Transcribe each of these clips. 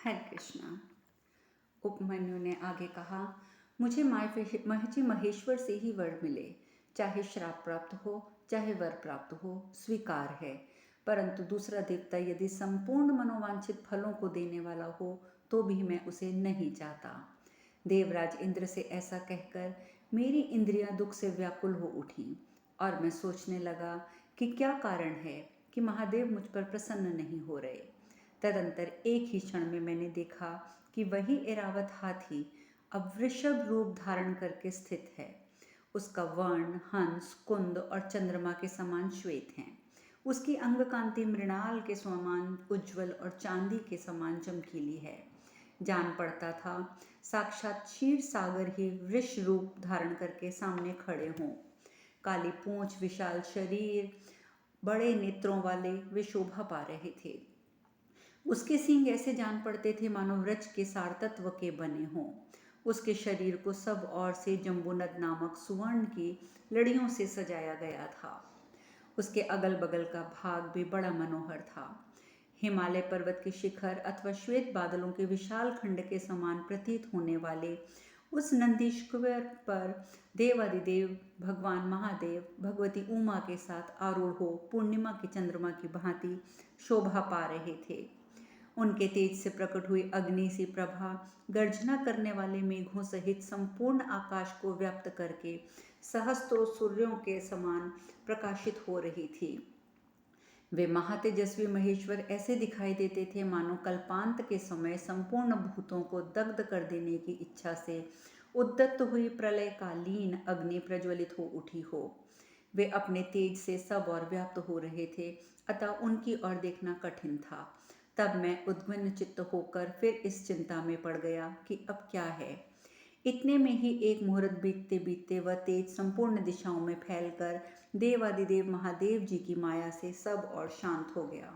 हरे कृष्णा। उपमन्यु ने आगे कहा, मुझे महर्षि महेश्वर से ही वर मिले, चाहे श्राप प्राप्त हो चाहे वर प्राप्त हो, स्वीकार है। परंतु दूसरा देवता यदि संपूर्ण मनोवांछित फलों को देने वाला हो तो भी मैं उसे नहीं चाहता। देवराज इंद्र से ऐसा कहकर मेरी इंद्रियां दुख से व्याकुल हो उठीं और मैं सोचने लगा कि क्या कारण है कि महादेव मुझ पर प्रसन्न नहीं हो रहे। तदंतर एक ही क्षण में मैंने देखा कि वही ऐरावत हाथी अब वृषभ रूप धारण करके स्थित है। उसका वर्ण हंस, कुंद और चंद्रमा के समान श्वेत हैं। उसकी अंग कांति मृणाल के समान उज्ज्वल और चांदी के समान चमकीली है। जान पड़ता था साक्षात क्षीर सागर ही वृष रूप धारण करके सामने खड़े हों। काली पूंछ, विशाल शरीर, बड़े नेत्रों वाले वे शोभा पा रहे थे। उसके सींग ऐसे जान पड़ते थे मानो व्रज के सारतत्व के बने हों। उसके शरीर को सब ओर से जम्बूनद नामक सुवर्ण की लड़ियों से सजाया गया था। उसके अगल बगल का भाग भी बड़ा मनोहर था। हिमालय पर्वत के शिखर अथवा श्वेत बादलों के विशाल खंड के समान प्रतीत होने वाले उस नंदीश्वर पर देवादिदेव भगवान महादेव भगवती उमा के साथ आरूढ़ हो पूर्णिमा के चंद्रमा की भांति शोभा पा रहे थे। उनके तेज से प्रकट हुई अग्नि सी प्रभा गर्जना करने वाले मेघों सहित संपूर्ण आकाश को व्याप्त करके सहस्त्रों सूर्यों के समान प्रकाशित हो रही थी। वे महातेजस्वी महेश्वर ऐसे दिखाई देते थे मानो कल्पांत के समय संपूर्ण भूतों को दग्ध कर देने की इच्छा से उद्दत हुई प्रलयकालीन अग्नि प्रज्वलित हो उठी हो। वे अपने तेज से सब और व्याप्त हो रहे थे, अतः उनकी ओर देखना कठिन था। तब मैं उद्विग्न चित्त होकर फिर इस चिंता में पड़ गया कि अब क्या है। इतने में ही एक मुहूर्त बीतते बीतते वह तेज संपूर्ण दिशाओं में फैलकर देवादिदेव महादेव जी की माया से सब और शांत हो गया।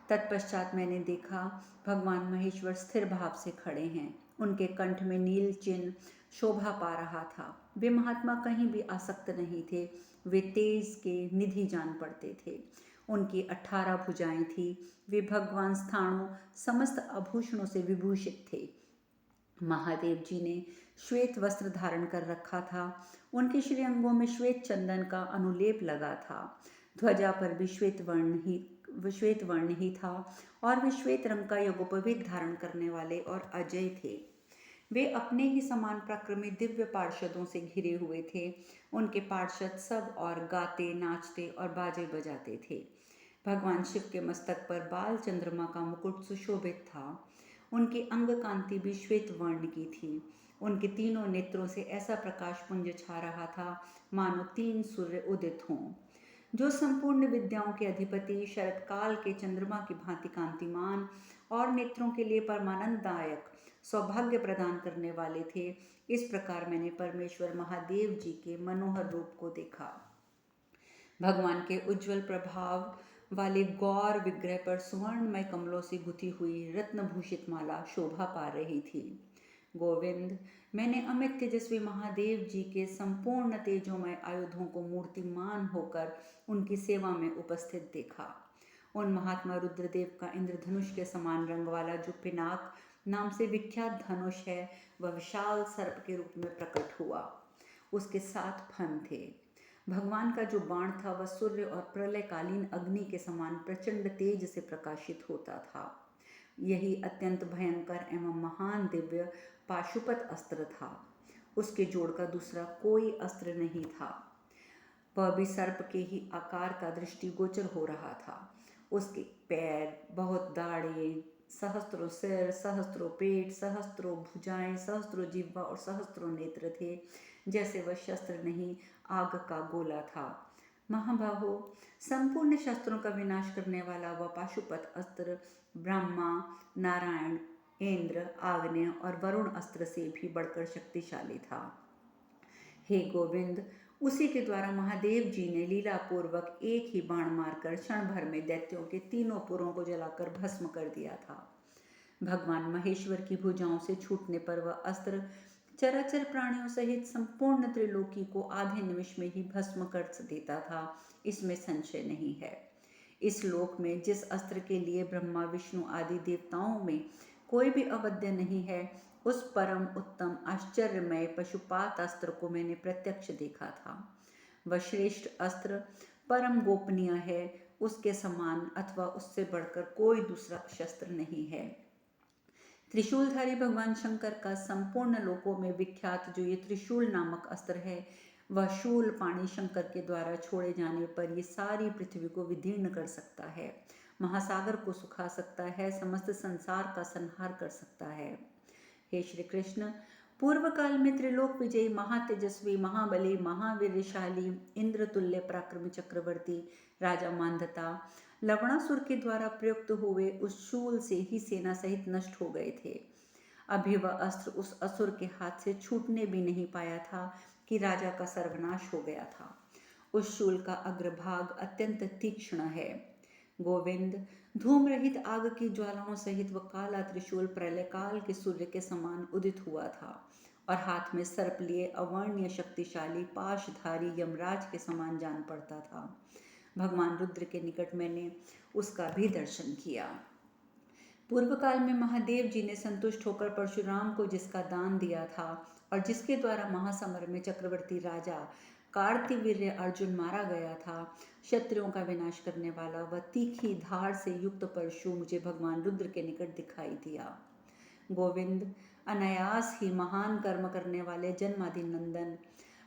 तत्पश्चात मैंने देखा भगवान महेश्वर स्थिर भाव से खड़े हैं। उनके कंठ में नील चिन्ह शोभा पा रहा था। वे महात्मा कहीं भी आसक्त नहीं थे। वे तेज के निधि जान पड़ते थे। उनकी 18 भुजाएं थी। वे भगवान स्थाणु समस्त आभूषणों से विभूषित थे। महादेव जी ने श्वेत वस्त्र धारण कर रखा था। उनके श्रीअंगों में श्वेत चंदन का अनुलेप लगा था। ध्वजा पर भी श्वेत वर्ण ही था और वे श्वेत रंग का यज्ञोपवीत धारण करने वाले और अजय थे। वे अपने ही समान पराक्रमी दिव्य पार्षदों से घिरे हुए थे। उनके पार्षद सब और गाते, नाचते और बाजे बजाते थे। भगवान शिव के मस्तक पर बाल चंद्रमा का मुकुट सुशोभित था। उनकी अंग कांति भी श्वेत वर्ण की थी। उनके तीनों नेत्रों से ऐसा प्रकाश पुंज छा रहा था मानो 3 सूर्य उदित हों। जो संपूर्ण विद्याओं के अधिपति, शरत काल के चंद्रमा की भांति कांतिमान और नेत्रों के लिए परमानंददायक सौभाग्य प्रदान करने वाले थे, इस प्रकार मैंने परमेश्वर महादेव जी के मनोहर रूप को देखा। भगवान के उज्ज्वल प्रभाव वाले गौर विग्रह पर सुवर्णमय कमलों से गुथी हुई रत्नभूषित माला शोभा पा रही थी। गोविंद, मैंने अमित तेजस्वी महादेव जी के संपूर्ण तेजोमय आयुधों को मूर्तिमान होकर उनकी सेवा में उपस्थित देखा। उन महात्मा रुद्रदेव का इंद्रधनुष के समान रंग वाला जो पिनाक नाम से विख्यात धनुष है, वह विशाल सर्प के रूप में प्रकट हुआ। उसके 7 फन थे। भगवान का जो बाण था वह सूर्य और प्रलयकालीन अग्नि के समान प्रचंड तेज से प्रकाशित होता था। यही अत्यंत भयंकर एवं महान दिव्य पाशुपत अस्त्र था। उसके जोड़ का दूसरा कोई अस्त्र नहीं था। वह भी सर्प के ही आकार का दृष्टिगोचर हो रहा था। उसके पैर, बहुत दाढ़े, सहस्त्रों सिर, सहस्त्रों पेट, सहस्त्रों भुजाएं, सहस्त्रों जिह्वा और सहस्त्रों नेत्र थे। जैसे वह शस्त्र नहीं, आग का गोला था। महाबाहो, संपूर्ण शस्त्रों का विनाश करने वाला वह पाशुपत अस्त्र ब्रह्मा, नारायण, इंद्र, आग्नेय और वरुण अस्त्र से भी बढ़कर शक्तिशाली था। हे गोविंद, उसी के द्वारा महादेव जी ने लीला पूर्वक एक ही बाण मारकर क्षण भर में दैत्यों के तीनों पुरों को जलाकर भस्म कर दिया था। भगवान महेश्वर की भुजाओं से छूटने पर वह अस्त्र चराचर प्राणियों सहित संपूर्ण त्रिलोकी को आधे निमिष में ही भस्म कर देता था, इसमें संशय नहीं है। इस लोक में जिस अस्त्र के लिए ब्रह्मा, विष्णु आदि देवताओं में कोई भी अवध्य नहीं है। उस परम उत्तम आश्चर्यमय पशुपात अस्त्र को मैंने प्रत्यक्ष देखा था। वह श्रेष्ठ अस्त्र परम गोपनीय है, उसके समान अथवा उससे बढ़कर कोई दूसरा शस्त्र नहीं है। त्रिशूलधारी भगवान शंकर का संपूर्ण लोकों में विख्यात जो ये त्रिशूल नामक अस्त्र है, वह शूल पाणी शंकर के द्वारा छोड़े जाने पर ये सारी पृथ्वी को विदीर्ण कर सकता है, महासागर को सुखा सकता है, समस्त संसार का संहार कर सकता है। हे श्री कृष्ण, पूर्व काल में त्रिलोक विजयी महातेजस्वी महाबली महावीरशाली इंद्र तुल्य पराक्रमी चक्रवर्ती राजा मांधाता लवणासुर के द्वारा प्रयुक्त हुए उस शूल से ही सेना सहित नष्ट हो गए थे। अभी वह अस्त्र उस असुर के हाथ से छूटने भी नहीं पाया था कि राजा का सर्वनाश हो गया था। उस शूल का अग्रभाग अत्यंत तीक्ष्ण है। गोविंद, धूम रहित आग की ज्वालाओं सहित वह काला त्रिशूल प्रलय काल के सूर्य के समान उदित हुआ था और हाथ में सर्प लिए अवर्णीय शक्तिशाली पाशधारी यमराज के समान जान पड़ता था। भगवान रुद्र के निकट मैंने उसका भी दर्शन किया। पूर्व काल में महादेव जी ने संतुष्ट होकर परशुराम को जिसका दान दिया था और जिसके द्वारा महासमर में चक्रवर्ती राजा कार्तिवीर्य अर्जुन मारा गया था, क्षत्रियों का विनाश करने वाला वह तीखी धार से युक्त परशु मुझे भगवान रुद्र के निकट दिखाई दिया। गोविंद, अनायास ही महान कर्म करने वाले जन्मादि नंदन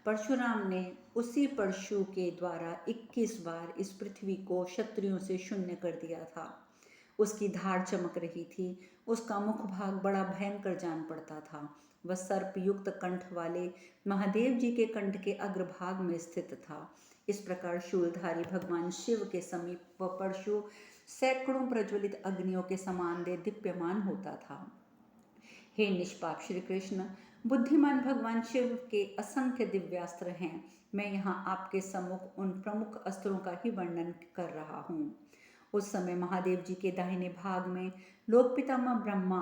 परशुराम ने उसी परशु के द्वारा 21 बार इस पृथ्वी को क्षत्रियों से शून्य कर दिया था। उसकी धार चमक रही थी, उसका मुख भाग बड़ा भयंकर जान पड़ता था। वह सर्प युक्त कंठ वाले महादेव जी के कंठ के अग्रभाग में स्थित था। इस प्रकार शूलधारी भगवान शिव के समीप वह परशु सैकड़ों प्रज्वलित अग्नियों के समान दे दीप्यमान होता था। हे निष्पाप श्री कृष्ण, बुद्धिमान भगवान शिव के असंख्य दिव्यास्त्र हैं। मैं यहाँ आपके सम्मुख उन प्रमुख अस्त्रों का ही वर्णन कर रहा हूँ। उस समय महादेव जी के दाहिने भाग में लोक पितामह ब्रह्मा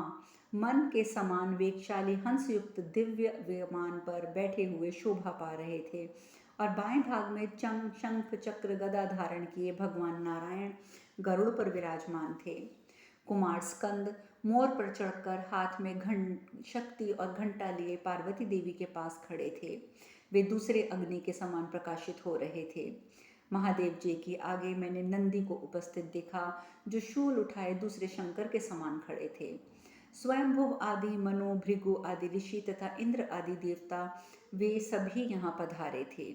मन के समान वेगशाली हंस युक्त दिव्य विमान पर बैठे हुए शोभा पा रहे थे और बाएं भाग में चंग शंख चक्र गदा धारण किए भगवान नारायण गरुड़ पर विराजमान थे। कुमार स्कंद मोर पर चढ़कर हाथ में शक्ति और घंटा लिए पार्वती देवी के पास खड़े थे। वे दूसरे अग्नि के समान प्रकाशित हो रहे थे। महादेव जी की आगे मैंने नंदी को उपस्थित देखा, जो शूल उठाए दूसरे शंकर के समान खड़े थे। स्वयंभुव आदि मनु भृगु आदि ऋषि तथा इंद्र आदि देवता वे सभी यहाँ पधारे थे।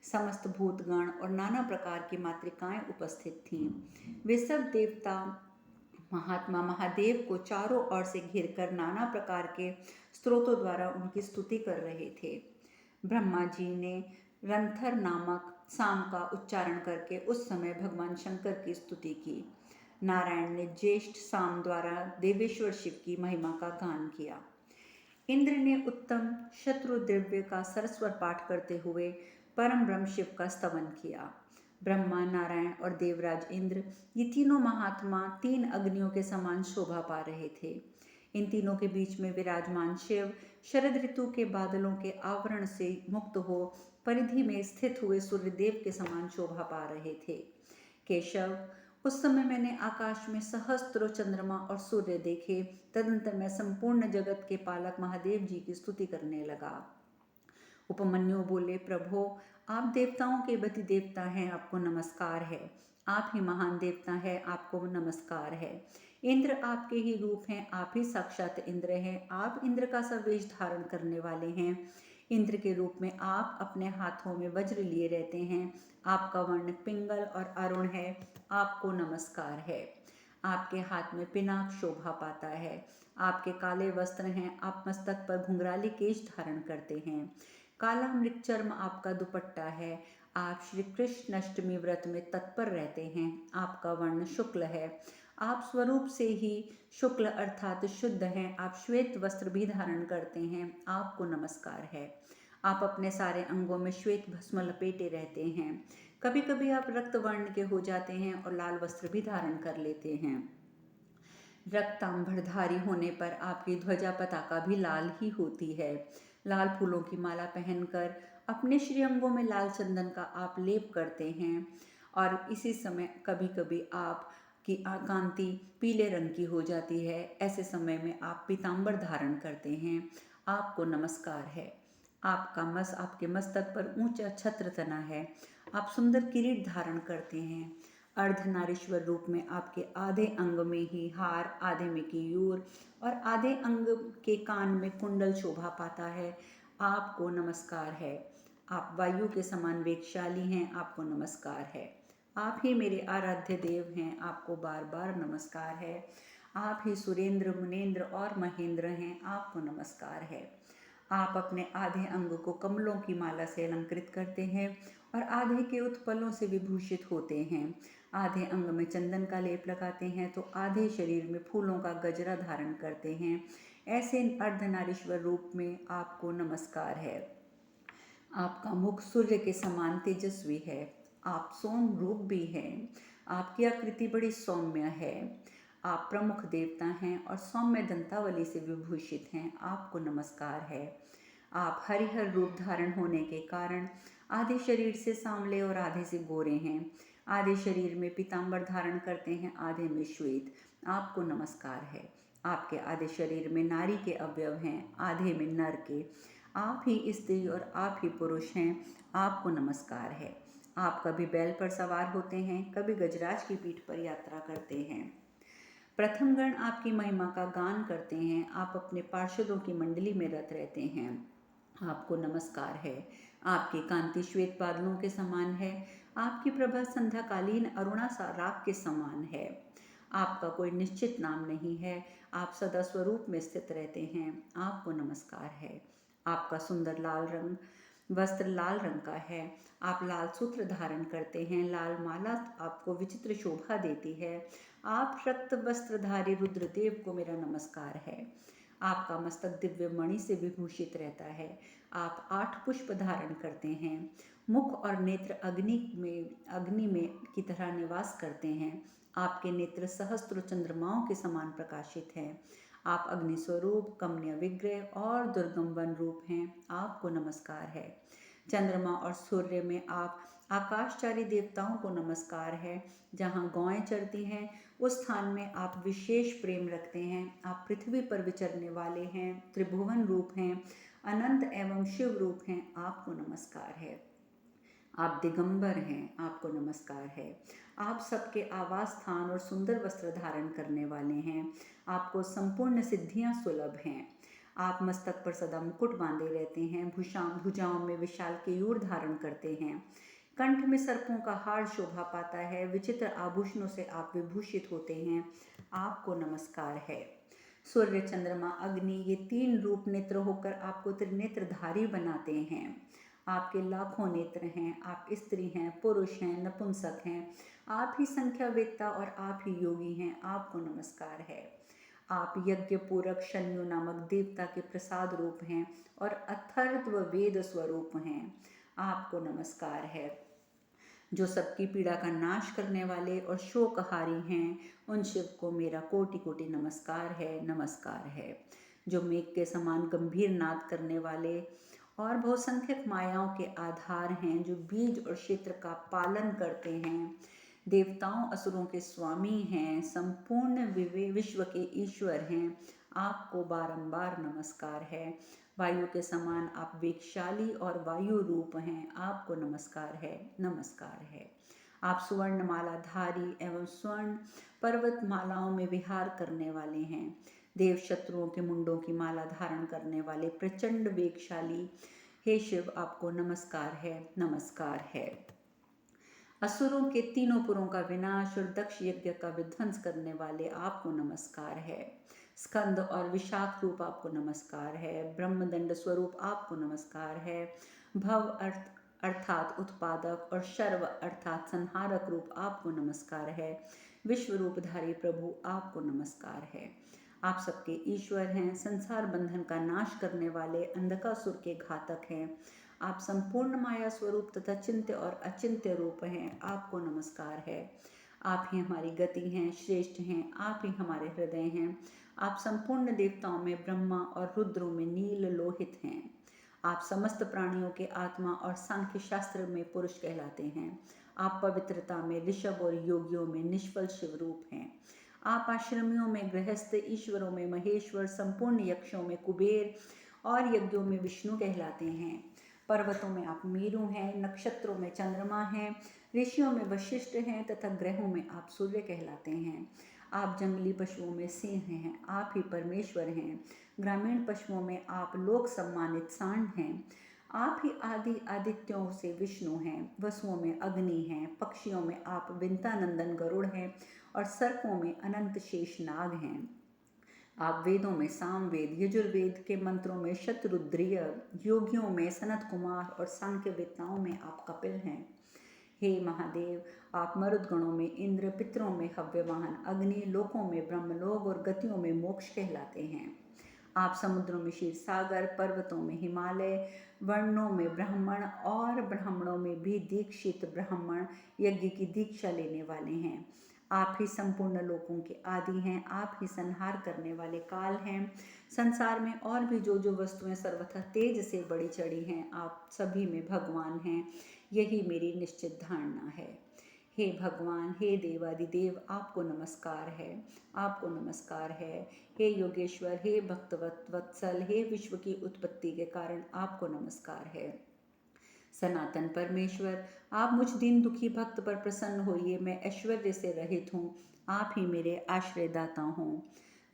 समस्त भूतगण और नाना प्रकार की मातृकाएं उपस्थित थीं। वे सब देवता महात्मा महादेव को चारों ओर से घेरकर नाना प्रकार के स्तोत्रों द्वारा उनकी स्तुति कर रहे थे। ब्रह्मा जी ने रंथर नामक साम का उच्चारण करके उस समय भगवान शंकर की स्तुति की। नारायण ने ज्येष्ठ साम द्वारा देवेश्वर शिव की महिमा का गान किया। इंद्र ने उत्तम शत्रु द्रव्य का सरस्वर पाठ करते हुए परम ब्रह्म शिव का स्तवन किया। ब्रह्मा, नारायण और देवराज इंद्र, ये तीनों महात्मा 3 अग्नियों के समान शोभा पा रहे थे। इन तीनों के बीच में विराजमान शिव शरद ऋतु के बादलों के आवरण से मुक्त हो परिधि में स्थित हुए सूर्यदेव के समान शोभा पा रहे थे। केशव, उस समय मैंने आकाश में सहस्त्रों चंद्रमा और सूर्य देखे। तदंतर मैं संपूर्ण जगत के पालक महादेव जी की स्तुति करने लगा। उपमन्यु बोले, प्रभो, आप देवताओं के बति देवता हैं, आपको नमस्कार है। आप ही महान देवता हैं, आपको नमस्कार है। इंद्र आपके ही रूप हैं, आप ही साक्षात इंद्र हैं। आप इंद्र का सा वेश धारण करने वाले हैं। इंद्र के रूप में आप अपने हाथों में वज्र लिए रहते हैं। आपका वर्ण पिंगल और अरुण है, आपको नमस्कार है। आपके हाथ में पिनाक शोभा पाता है। आपके काले वस्त्र हैं, आप मस्तक पर घुंघराली केश धारण करते हैं। काला मृगचर्म आपका दुपट्टा है। आप श्री कृष्ण अष्टमी व्रत में तत्पर रहते हैं। आपका वर्ण शुक्ल है। आप स्वरूप से ही शुक्ल अर्थात शुद्ध हैं। आप श्वेत वस्त्र भी धारण करते हैं, आपको नमस्कार है। आप अपने सारे अंगों में श्वेत भस्म लपेटे रहते हैं। कभी कभी आप रक्त वर्ण के हो जाते हैं और लाल वस्त्र भी धारण कर लेते हैं। रक्तांबरधारी होने पर आपकी ध्वजा पताका भी लाल ही होती है। लाल फूलों की माला पहनकर अपने श्रीअंगों में लाल चंदन का आप लेप करते हैं और इसी समय कभी कभी आप की कांति पीले रंग की हो जाती है, ऐसे समय में आप पीतांबर धारण करते हैं, आपको नमस्कार है। आपके मस्तक पर ऊंचा छत्र तना है, आप सुंदर किरीट धारण करते हैं। अर्धनारीश्वर रूप में आपके आधे अंग में ही हार, आधे में कीयूर और आधे अंग के कान में कुंडल शोभा पाता है, आपको नमस्कार है। आप वायु के समान वेगशाली हैं, आपको नमस्कार है। आप ही मेरे आराध्य देव हैं, आपको बार बार नमस्कार है। आप ही सुरेंद्र, मुनेंद्र और महेंद्र हैं, आपको नमस्कार है। आप अपने आधे अंग को कमलों की माला से अलंकृत करते हैं और आधे के उत्पलों से विभूषित होते हैं। आधे अंग में चंदन का लेप लगाते हैं तो आधे शरीर में फूलों का गजरा धारण करते हैं। ऐसे अर्धनारीश्वर रूप में आपको नमस्कार है। आपका मुख सूर्य के समान तेजस्वी है, आप सोम रूप भी हैं। आपकी आकृति बड़ी सौम्य है, आप प्रमुख देवता हैं और सौम्य दंतावली से विभूषित हैं, आपको नमस्कार है। आप हरिहर रूप धारण होने के कारण आधे शरीर से सांवले और आधे से गोरे हैं। आधे शरीर में पीतांबर धारण करते हैं, आधे में श्वेत, आपको नमस्कार है। आपके आधे शरीर में नारी के अवयव हैं, आधे में नर के। आप ही स्त्री और आप ही पुरुष हैं, आपको नमस्कार है। आप कभी बैल पर सवार होते हैं, कभी गजराज की पीठ पर यात्रा करते हैं। प्रथम गण आपकी महिमा का गान करते हैं, आप अपने पार्षदों की मंडली में रत रहते हैं, आपको नमस्कार है। आपकी कांति श्वेत बादलों के समान है, आपकी प्रभा संध्याकालीन अरुणा सा राग के समान है। आपका कोई निश्चित नाम नहीं है, आप सदा स्वरूप में स्थित रहते हैं, आपको नमस्कार है। आपका सुंदर लाल रंग वस्त्र लाल रंग का है, आप लाल सूत्र धारण करते हैं, लाल माला आपको विचित्र शोभा देती है। आप रक्त वस्त्रधारी रुद्रदेव को मेरा नमस्कार है। आपका मस्तक दिव्य मणि से विभूषित रहता है, आप 8 पुष्प धारण करते हैं। मुख और नेत्र अग्नि में की तरह निवास करते हैं। आपके नेत्र सहस्त्र चंद्रमाओं के समान प्रकाशित हैं। आप अग्नि स्वरूप, कमनीय विग्रह और दुर्गम वन रूप हैं, आपको नमस्कार है। चंद्रमा और सूर्य में आप आकाशचारी देवताओं को नमस्कार है। जहाँ गौएं चरती हैं उस स्थान में आप विशेष प्रेम रखते हैं। आप पृथ्वी पर विचरने वाले हैं, त्रिभुवन रूप हैं, अनंत एवं शिव रूप हैं, आपको नमस्कार है। आप दिगंबर हैं, आपको नमस्कार है। आप सबके आवास स्थान और सुंदर वस्त्र धारण करने वाले हैं, आपको संपूर्ण सिद्धियां सुलभ हैं। आप मस्तक पर सदा मुकुट बांधे रहते हैं, भुजाओं में विशाल केयूर धारण करते हैं, कंठ में सर्पों का हार शोभा पाता है, विचित्र आभूषणों से आप विभूषित होते हैं, आपको नमस्कार है। सूर्य, चंद्रमा, अग्नि ये 3 रूप नेत्र होकर आपको त्रिनेत्रधारी बनाते हैं। आपके लाखों नेत्र हैं, आप स्त्री हैं, पुरुष हैं, नपुंसक हैं, आप ही संख्या वेत्ता और आप ही योगी हैं, आपको नमस्कार है। आप यज्ञ पूरक शन्यु नामक देवता के प्रसाद रूप हैं और अथर्व वेद स्वरूप हैं, आपको नमस्कार है। जो सबकी पीड़ा का नाश करने वाले और शोकहारी हैं, उन शिव को मेरा कोटि कोटि नमस्कार है, नमस्कार है। जो मेघ के समान गंभीर नाद करने वाले और बहुसंख्यक मायाओं के आधार हैं, जो बीज और क्षेत्र का पालन करते हैं, देवताओं असुरों के स्वामी हैं, संपूर्ण विश्व के ईश्वर हैं, आपको बारंबार नमस्कार है। वायु के समान आप वेगशाली और वायु रूप हैं, आपको नमस्कार है, नमस्कार है। आप स्वर्ण मालाधारी एवं स्वर्ण पर्वत मालाओं में विहार करने वाले हैं, देव शत्रुओं के मुंडों की माला धारण करने वाले प्रचंड वेगशाली हे शिव, आपको नमस्कार है, नमस्कार है। असुरों के तीनों पुरों का विनाश और दक्ष यज्ञ का विध्वंस करने वाले आपको नमस्कार है। स्कंद और विशाख रूप आपको नमस्कार है। ब्रह्मदंड स्वरूप आपको नमस्कार है। भव अर्थात उत्पादक और शर्व अर्थात संहारक रूप आपको नमस्कार है। विश्व रूपधारी प्रभु आपको नमस्कार है। आप सबके ईश्वर हैं, संसार बंधन का नाश करने वाले अंधकासुर के घातक हैं। आप संपूर्ण माया स्वरूप तथा चिंत्य और अचिंत्य रूप हैं, आपको नमस्कार है। आप ही हमारी गति हैं, श्रेष्ठ हैं, आप ही हमारे हृदय हैं। आप संपूर्ण देवताओं में ब्रह्मा और रुद्रों में नील लोहित हैं। आप समस्त प्राणियों के आत्मा और सांख्य शास्त्र में पुरुष कहलाते हैं। आप पवित्रता में ऋषभ और योगियों में निष्फल शिवरूप हैं। आप आश्रमियों में गृहस्थ, ईश्वरों में महेश्वर, संपूर्ण यक्षों में कुबेर और यज्ञों में विष्णु कहलाते हैं। पर्वतों में आप मेरु हैं, नक्षत्रों में चंद्रमा हैं, ऋषियों में वशिष्ठ हैं तथा ग्रहों में आप सूर्य कहलाते हैं। आप जंगली पशुओं में सिंह हैं, आप ही परमेश्वर हैं। ग्रामीण पशुओं में आप लोक सम्मानित सांड हैं। आप ही आदि आदित्यों से विष्णु हैं। वसुओं में अग्नि हैं, पक्षियों में आप विंतानंदन गरुड़ हैं और सर्पों में अनंत शेष नाग हैं। आप वेदों में सामवेद, यजुर्वेद के मंत्रों में शतरुद्रीय, योगियों में सनत कुमार और सांख्य वेत्ताओं में आप कपिल हैं। हे महादेव, आप मरुदगणों में इंद्र, पितरों में हव्यवाहन अग्नि, लोकों में ब्रह्मलोक और गतियों में मोक्ष कहलाते हैं। आप समुद्रों में क्षीर सागर, पर्वतों में हिमालय, वर्णों में ब्राह्मण और ब्राह्मणों में भी दीक्षित ब्राह्मण यज्ञ की दीक्षा लेने वाले हैं। आप ही संपूर्ण लोकों के आदि हैं। आप ही संहार करने वाले काल हैं। संसार में और भी जो जो वस्तुएं सर्वथा तेज से बढ़ी चढ़ी हैं, आप सभी में भगवान हैं। यही मेरी निश्चित धारणा है। हे भगवान, हे देवादिदेव, आपको नमस्कार है, आपको नमस्कार है। हे योगेश्वर, हे भक्तवत वत्सल, हे विश्व की उत्पत्ति के कारण आपको नमस्कार है। सनातन परमेश्वर, आप मुझ दीन दुखी भक्त पर प्रसन्न होइए। मैं ऐश्वर्य से रहित हूँ, आप ही मेरे आश्रयदाता हों।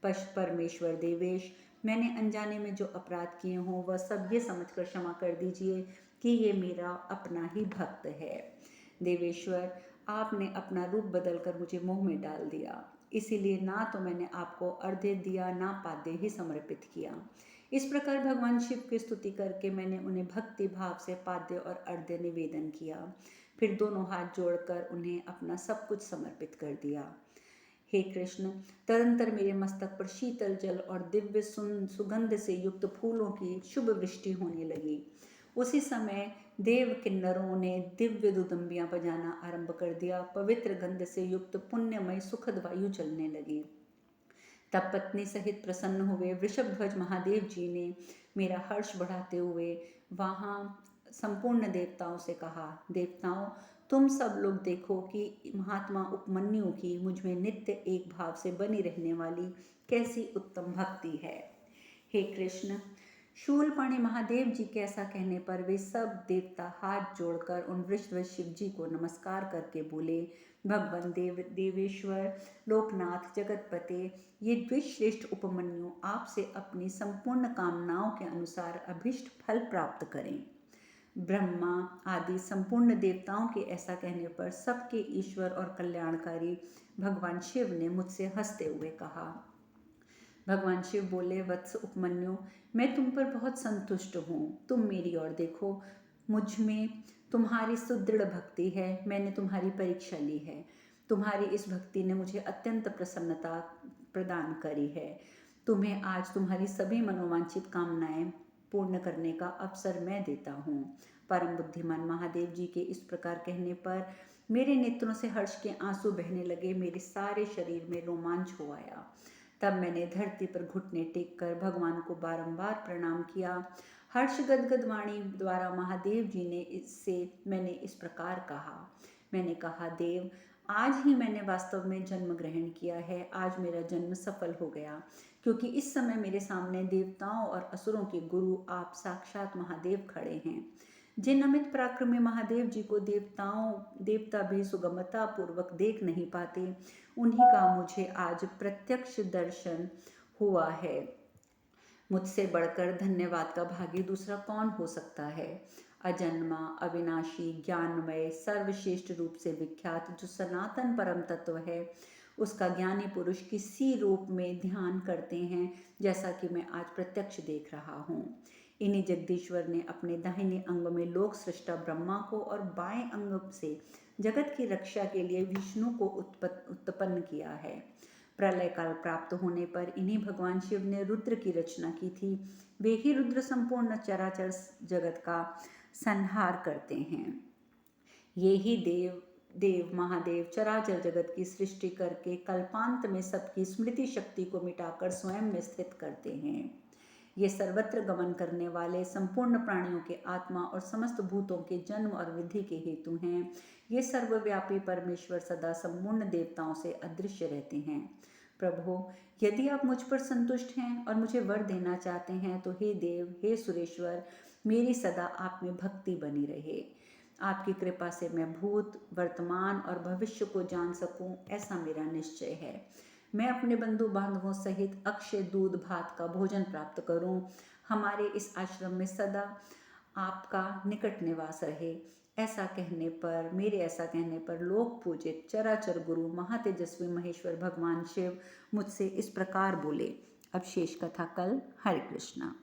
परमेश्वर देवेश, मैंने अनजाने में जो अपराध किए हों वह सब ये समझकर क्षमा कर दीजिए कि ये मेरा अपना ही भक्त है। देवेश्वर, आपने अपना रूप बदलकर मुझे मोह में डाल दिया, इसीलिए ना तो मैंने आपको अर्घ्य दिया, ना पाद्य ही समर्पित किया। इस प्रकार भगवान शिव की स्तुति करके मैंने उन्हें भक्ति भाव से पाद्य और अर्घ्य निवेदन किया। फिर दोनों हाथ जोड़कर उन्हें अपना सब कुछ समर्पित कर दिया। हे कृष्ण, तदंतर मेरे मस्तक पर शीतल जल और दिव्य सुगंध से युक्त फूलों की शुभ वृष्टि होने लगी। उसी समय देव किन्नरों ने दिव्य दुदुम्बियां बजाना आरंभ कर दिया। पवित्र गंध से युक्त पुण्यमय सुखद वायु चलने लगी। तब पत्नी सहित प्रसन्न हुए वृषभध्वज महादेव जी ने मेरा हर्ष बढ़ाते हुए वहाँ संपूर्ण देवताओं से कहा, देवताओं, तुम सब लोग देखो कि महात्मा उपमन्यु की मुझ में नित्य एक भाव से बनी रहने वाली कैसी उत्तम भक्ति है। हे कृष्ण, शूलपाणी महादेव जी के ऐसा कहने पर वे सब देवता हाथ जोड़कर उन वृषभ शिव जी को नमस्कार करके बोले, भगवान देवेश्वर, लोकनाथ, जगतपते, ये द्विश्रेष्ठ उपमन्यु आपसे अपनी संपूर्ण कामनाओं के अनुसार अभिष्ट फल प्राप्त करें। ब्रह्मा आदि संपूर्ण देवताओं के ऐसा कहने पर सबके ईश्वर और कल्याणकारी भगवान शिव ने मुझसे हंसते हुए कहा। भगवान शिव बोले, वत्स उपमन्यु, मैं तुम पर बहुत संतुष्ट हूँ। तुम मेरी ओर देखो, मुझ में तुम्हारी सुदृढ़ भक्ति है। मैंने तुम्हारी परीक्षा ली है। तुम्हारी इस भक्ति ने मुझे अत्यंत प्रसन्नता प्रदान करी है। तुम्हें आज तुम्हारी सभी मनोवांछित कामनाएं पूर्ण करने का अवसर मैं देता हूँ। परम बुद्धिमान महादेव जी के इस प्रकार कहने पर मेरे नेत्रों से हर्ष के आंसू बहने लगे। मेरे सारे शरीर में रोमांच हो आया। तब मैंने धरती पर घुटने टेक कर भगवान को बारंबार प्रणाम किया। हर्ष गदगद वाणी द्वारा महादेव जी ने मैंने इस प्रकार कहा। मैंने कहा, देव, आज ही मैंने वास्तव में जन्म ग्रहण किया है। आज मेरा जन्म सफल हो गया, क्योंकि इस समय मेरे सामने देवताओं और असुरों के गुरु आप साक्षात महादेव खड़े हैं। जिन अमित पराक्रमी महादेव जी को देवता भी सुगमता पूर्वक देख नहीं पाते, उन्हीं का मुझे आज प्रत्यक्ष दर्शन हुआ है। मुझसे बढ़कर धन्यवाद का भागी दूसरा कौन हो सकता है। अजन्मा, अविनाशी, ज्ञानमय, सर्वश्रेष्ठ रूप से विख्यात जो सनातन परम तत्व है, उसका ज्ञानी पुरुष किसी रूप में ध्यान करते हैं, जैसा कि मैं आज प्रत्यक्ष देख रहा हूँ। इन्हीं जगदीश्वर ने अपने दाहिने अंग में लोक सृष्टा ब्रह्मा को और बाएं अंग से जगत की रक्षा के लिए विष्णु को उत्पन्न किया है। प्रलय काल प्राप्त होने पर इन्हीं भगवान शिव ने रुद्र की रचना की थी। वे ही रुद्र संपूर्ण चराचर जगत का संहार करते हैं। ये ही देव महादेव चराचर जगत की सृष्टि करके कल्पांत में सबकी स्मृति शक्ति को मिटाकर स्वयं में स्थित करते हैं। ये सर्वत्र गमन करने वाले संपूर्ण प्राणियों के आत्मा और समस्त भूतों के जन्म और वृद्धि के हेतु हैं। ये सर्वव्यापी परमेश्वर सदा संपूर्ण देवताओं से अदृश्य रहते हैं। प्रभु, यदि आप मुझ पर संतुष्ट हैं और मुझे वर देना चाहते हैं तो हे देव, हे सुरेश्वर, मेरी सदा आप में भक्ति बनी रहे। आपकी कृपा से मैं भूत, वर्तमान और भविष्य को जान सकूं, ऐसा मेरा निश्चय है। मैं अपने बंधु बांधवों सहित अक्षय दूध भात का भोजन प्राप्त करूं। हमारे इस आश्रम में सदा आपका निकट निवास रहे। ऐसा कहने पर लोक पूजित चराचर गुरु महातेजस्वी महेश्वर भगवान शिव मुझसे इस प्रकार बोले। अब शेष कथा कल। हरे कृष्णा।